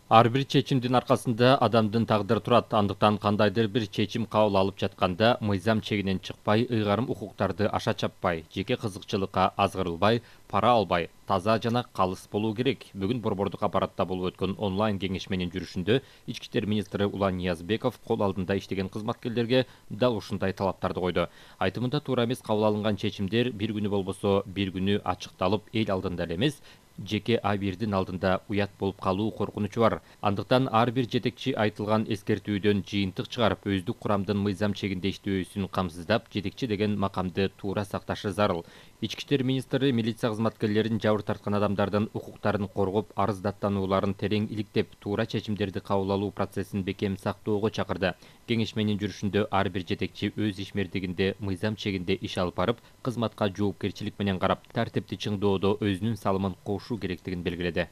Ар бир чечимдин аркасында адамдын тагдыры турат. Андыктан кандайдыр бир чечим кабыл алып жатканда мыйзам чегинен чыкпай, ыйгарым укуктарды аша чаппай, жеке кызыкчылыкка азгырылбай, пара албай, таза жана калыс болуу керек. Бүгүн Борбордук аппаратта болуп өткөн онлайн кеңешменин жүрүшүндө Ички иштер министри Улан Ниязбеков кол алдында иштеген кызматкерлерге дал ушундай талаптарды койду. Айтымында туура эмес кабыл алынган чечимдер бир күнү болбосо бир күнү ачыкталып, эл алдында эле эмес, жеке абирдин алдында уят болуп калуу коркунучу бар. Андыктан ар бир жетекчи айтылган эскертүүдөн жыйынтык чыгарып, өздүк курамдын мыйзам чегинде иштөөсүн камсыздап, жетекчи деген макамды туура сакташы зарыл. Ички иштер министри милиция кызматкерлерин жабыр тарткан адамдардын укуктарын коргоп, арыздаттанууларын терең иликтеп, туура чечимдерди кабыл алуу процессин бекем сактоого чакырды. Кеңешменин жүрүшүндө ар бир жетекчи өз ишмердигинде мыйзам чегинде иш алып барып, кызматка жоопкерчилик менен карап, тартипти чыңдоодо өзүнүн салымын кошуу керектигин белгиледи.